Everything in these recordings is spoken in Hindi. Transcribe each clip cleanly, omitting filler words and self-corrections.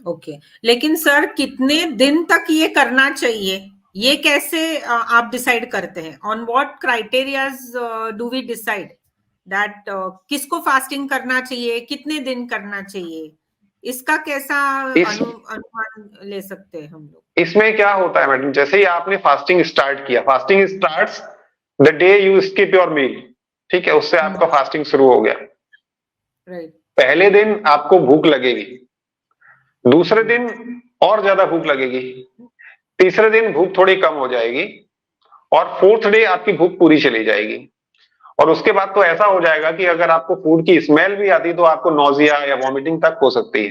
ओके, लेकिन सर कितने दिन तक ये करना चाहिए, ये कैसे आप डिसाइड करते हैं? On what criterias do we decide that किसको फास्टिंग करना चाहिए, कितने दिन करना चाहिए, इसका कैसा इस अनुमान ले सकते हैं हम लोग? इसमें क्या होता है मैडम, जैसे ही आपने फास्टिंग स्टार्ट किया, fasting starts the day you skip your meal, ठीक है, उससे आपका फास्टिंग शुरू हो गया। राइट। पहले दिन आपको भूख लगेगी, दूसरे दिन और ज्यादा भूख लगेगी, तीसरे दिन भूख थोड़ी कम हो जाएगी, और फोर्थ डे आपकी भूख पूरी चली जाएगी। और उसके बाद तो ऐसा हो जाएगा कि अगर आपको फूड की स्मेल भी आती तो आपको नोजिया या वॉमिटिंग तक हो सकती है,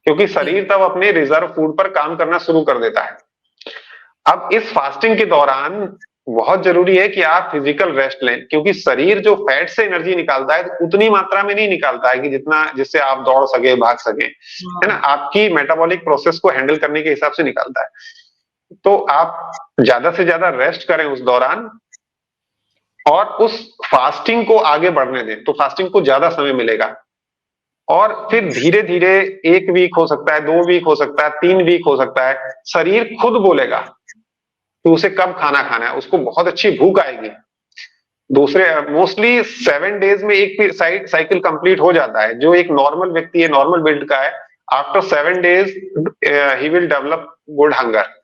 क्योंकि शरीर तब अपने रिजर्व फूड पर काम करना शुरू कर देता है। अब इस फास्टिंग के दौरान बहुत जरूरी है कि आप फिजिकल रेस्ट लें, क्योंकि शरीर जो फैट से एनर्जी निकालता है तो उतनी मात्रा में नहीं निकालता है कि जितना जिससे आप दौड़ सके, भाग सके, है ना, आपकी मेटाबॉलिक प्रोसेस को हैंडल करने के हिसाब से निकालता है। तो आप ज्यादा से ज्यादा रेस्ट करें उस दौरान, और उस फास्टिंग को आगे बढ़ने दें, तो फास्टिंग को ज्यादा समय मिलेगा। और फिर धीरे धीरे 1 वीक हो सकता है, 2 वीक हो सकता है, 3 वीक हो सकता है, शरीर खुद बोलेगा कि उसे कब खाना खाना है, उसको बहुत अच्छी भूख आएगी। दूसरे मोस्टली 7 डेज में एक साइकिल कंप्लीट हो जाता है, जो एक नॉर्मल व्यक्ति है, नॉर्मल बिल्ड का है, after 7 days he will develop good hunger.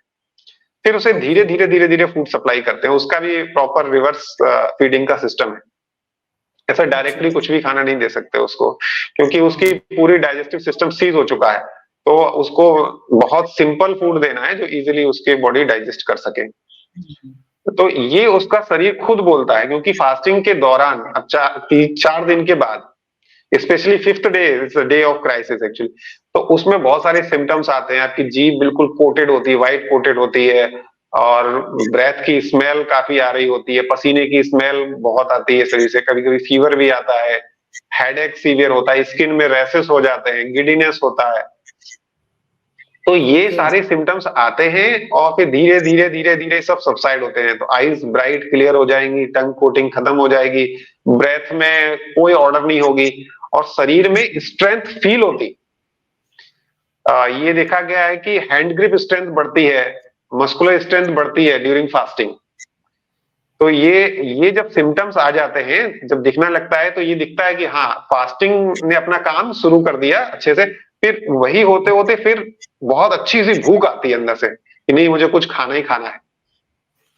फिर उसे धीरे धीरे धीरे धीरे फूड सप्लाई करते हैं, उसका भी प्रॉपर रिवर्स फीडिंग का सिस्टम है। ऐसा डायरेक्टली कुछ भी खाना नहीं दे सकते उसको, क्योंकि उसकी पूरी डाइजेस्टिव सिस्टम सीज हो चुका है। तो उसको बहुत सिंपल फूड देना है जो इजीली उसके बॉडी डाइजेस्ट कर सके। तो ये उसका शरीर खुद बोलता है, क्योंकि फास्टिंग के दौरान अब 4 दिन के बाद, specially 5th day is day of crisis actually, तो उसमें बहुत सारे सिम्टम्स आते हैं। आपकी जीभ बिल्कुल कोटेड होती है, व्हाइट कोटेड होती है, और ब्रेथ की स्मेल काफी आ रही होती है, पसीने की स्मेल बहुत आती है शरीर से, कभी कभी फीवर भी आता है, हेडेक सीवियर होता है, स्किन में रैशेस हो जाते हैं, गिडीनेस होता है। तो ये सारे सिम्टम्स आते हैं, और फिर धीरे धीरे धीरे धीरे सब सबसाइड होते हैं। तो आईज ब्राइट क्लियर हो जाएंगी, टंग कोटिंग खत्म हो जाएगी, ब्रेथ में कोई ऑर्डर नहीं होगी, और शरीर में स्ट्रेंथ फील होती। ये देखा गया है कि हैंड ग्रिप स्ट्रेंथ बढ़ती है, मस्कुलर स्ट्रेंथ बढ़ती है ड्यूरिंग फास्टिंग। तो ये जब सिम्टम्स आ जाते हैं, जब दिखना लगता है, तो ये दिखता है कि हाँ, फास्टिंग ने अपना काम शुरू कर दिया अच्छे से। फिर वही होते होते फिर बहुत अच्छी सी भूख आती है अंदर से कि नहीं, मुझे कुछ खाना ही खाना है।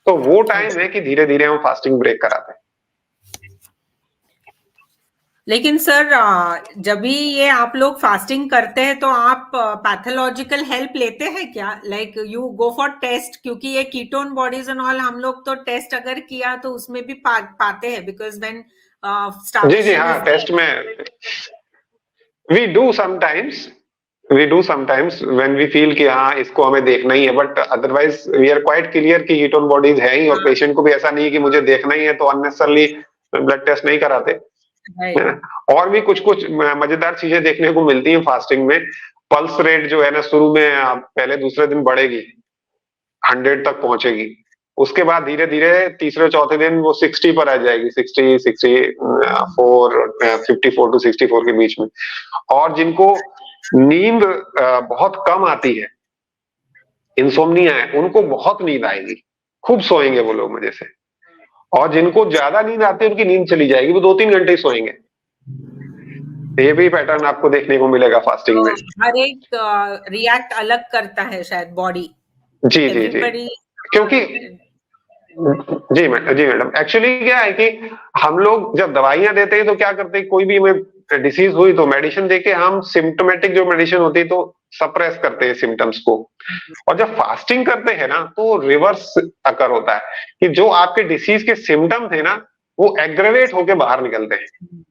तो वो टाइम है कि धीरे धीरे हम फास्टिंग ब्रेक कराते हैं। लेकिन सर जब भी ये आप लोग फास्टिंग करते हैं तो आप पैथोलॉजिकल हेल्प लेते हैं क्या? Like you go for test, क्योंकि ये कीटोन बॉडीज एंड ऑल हम लोग तो टेस्ट अगर किया तो उसमें भी पाते हैं, बिकॉज व्हेन जी हाँ, टेस्ट में we do sometimes when we feel कि हाँ, इसको हमें देखना ही है, but otherwise we are quite clear कि कीटोन बॉडीज है ही, और पेशेंट को भी ऐसा नहीं है कि मुझे देखना ही है तो अननेसेसरली ब्लड टेस्ट नहीं कराते, है ना। और भी कुछ कुछ मजेदार चीजें देखने को मिलती हैं फास्टिंग में। पल्स रेट जो है ना, शुरू में पहले दूसरे दिन बढ़ेगी, 100 तक पहुंचेगी, उसके बाद धीरे धीरे तीसरे चौथे दिन वो 60 पर आ जाएगी, 60, 64, 54 to 64 के बीच में। और जिनको नींद बहुत कम आती है, इंसोम्निया है, उनको बहुत नींद आएगी, खूब सोएंगे वो लोग मजे से। और जिनको ज्यादा नींद आती है, उनकी नींद चली जाएगी, वो 2-3 घंटे ही सोएंगे। ये भी पैटर्न आपको देखने को मिलेगा फास्टिंग में। हर एक रिएक्ट अलग करता है शायद बॉडी। जी जी जी, क्योंकि जी मैडम, एक्चुअली क्या है कि हम लोग जब दवाइयां देते हैं तो क्या करते हैं, कोई भी हमें डिसीज हुई तो मेडिसिन देके हम सिम्टोमेटिक जो मेडिसिन होती है तो सप्रेस करते हैं सिम्टम्स को। और जब फास्टिंग करते हैं ना, तो रिवर्स अकर होता है कि जो आपके डिसीज के सिम्टम थे ना, वो एग्रेवेट होके बाहर निकलते हैं।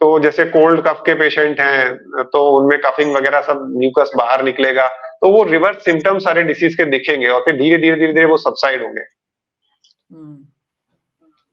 तो जैसे कोल्ड कफ के पेशेंट हैं तो उनमें कफिंग वगैरह सब म्यूकस बाहर निकलेगा, तो वो रिवर्स सिम्टम्स सारे डिसीज के दिखेंगे, और फिर धीरे धीरे धीरे धीरे वो सबसाइड होंगे।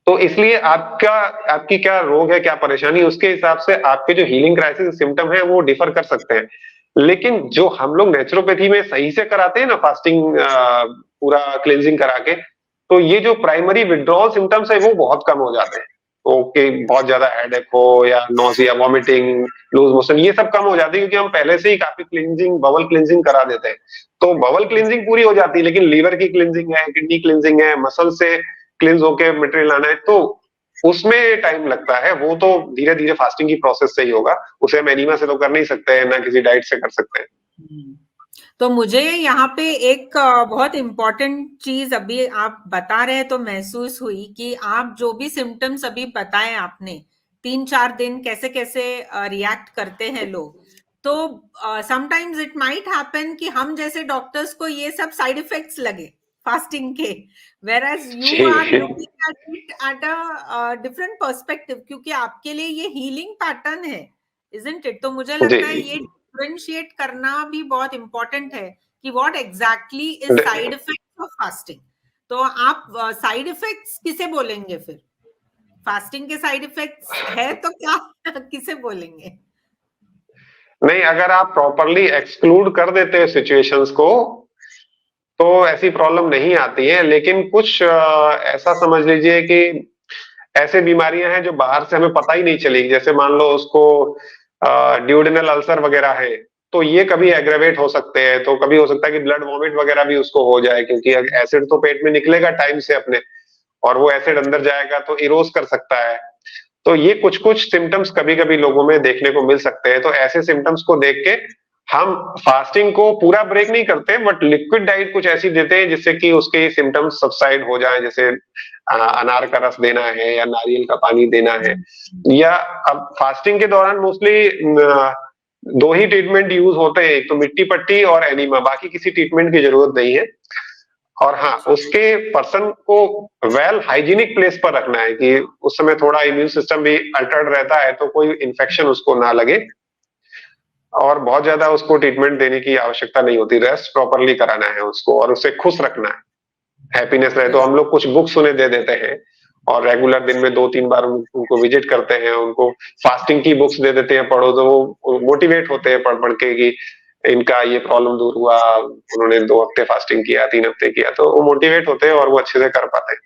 तो इसलिए आपकी क्या रोग है, क्या परेशानी, उसके हिसाब से आपके जो हीलिंग क्राइसिस सिम्टम है वो डिफर कर सकते हैं। लेकिन जो हम लोग नेचुरोपैथी में सही से कराते हैं ना फास्टिंग, पूरा क्लेंजिंग करा के, तो ये जो प्राइमरी विड्रॉल सिम्टम्स है वो बहुत कम हो जाते हैं। ओके, बहुत ज्यादा हेडेक हो या नोजिया, वॉमिटिंग, लूज मोशन, ये सब कम हो जाती है क्योंकि हम पहले से ही काफी क्लिनजिंग, बबल क्लिनजिंग करा देते हैं। तो बबल क्लिनजिंग पूरी हो जाती है, लेकिन लीवर की क्लिनजिंग है, किडनी क्लिनजिंग है, मसल से क्लिनज होके मटेरियल आना है, तो उसमें टाइम लगता है। वो तो धीरे धीरे फास्टिंग की प्रोसेस से ही होगा, उसे हम एनीमा से तो कर नहीं सकते हैं, ना किसी डाइट से कर सकते हैं। तो मुझे यहाँ पे एक बहुत इम्पोर्टेंट चीज अभी आप बता रहे हैं तो महसूस हुई कि आप जो भी सिम्टम्स अभी बताए आपने, 3-4 दिन कैसे कैसे रिएक्ट करते हैं लोग, तो समटाइम्स इट माइट हैपन कि हम जैसे डॉक्टर्स को ये सब साइड इफेक्ट्स लगे फास्टिंग के, whereas you are जी looking at it at a different perspective, क्योंकि आपके लिए ये हीलिंग पैटर्न है, isn't it? तो मुझे लगता है ये जी डिफरेंशिएट करना भी बहुत इंपॉर्टेंट है कि what exactly is side effects of fasting. तो आप साइड इफेक्ट्स किसे बोलेंगे फिर? फास्टिंग के साइड इफेक्ट्स है तो क्या किसे बोलेंगे? नहीं, अगर आप प्रॉपरली एक्सक्लूड कर देते हैं सिचुएशंस को तो ऐसी प्रॉब्लम नहीं आती है। लेकिन कुछ ऐसा समझ लीजिए कि ऐसे बीमारियां हैं जो बाहर से हमें पता ही नहीं चलेगी, जैसे मान लो उसको ड्यूडेनल अल्सर वगैरह है, तो ये कभी एग्रेवेट हो सकते हैं। तो कभी हो सकता है कि ब्लड वॉमिट वगैरह भी उसको हो जाए, क्योंकि एसिड तो पेट में निकलेगा टाइम से अपने, और वो एसिड अंदर जाएगा तो इरोज कर सकता है। तो ये कुछ कुछ सिम्टम्स कभी कभी लोगों में देखने को मिल सकते हैं। तो ऐसे सिम्टम्स को देख के हम फास्टिंग को पूरा ब्रेक नहीं करते, बट लिक्विड डाइट कुछ ऐसी देते हैं जिससे कि उसके सिम्टम्स सबसाइड हो जाए। जैसे अनार का रस देना है या नारियल का पानी देना है। या अब फास्टिंग के दौरान मोस्टली दो ही ट्रीटमेंट यूज होते हैं, एक तो मिट्टी पट्टी और एनीमा, बाकी किसी ट्रीटमेंट की जरूरत नहीं है। और हाँ, उसके पर्सन को वेल हाइजीनिक प्लेस पर रखना है कि उस समय थोड़ा इम्यून सिस्टम भी अल्टर्ड रहता है, तो कोई इन्फेक्शन उसको ना लगे। और बहुत ज्यादा उसको ट्रीटमेंट देने की आवश्यकता नहीं होती, रेस्ट प्रॉपरली कराना है उसको और उसे खुश रखना है, हैप्पीनेस रहे। तो हम लोग कुछ बुक्स उन्हें दे देते हैं और रेगुलर दिन में 2-3 बार उनको विजिट करते हैं, उनको फास्टिंग की बुक्स दे देते हैं, पढ़ो, तो वो मोटिवेट होते हैं पढ़ पढ़ के कि इनका ये प्रॉब्लम दूर हुआ, उन्होंने 2 हफ्ते फास्टिंग किया, 3 हफ्ते किया, तो वो मोटिवेट होते हैं और वो अच्छे से कर पाते हैं।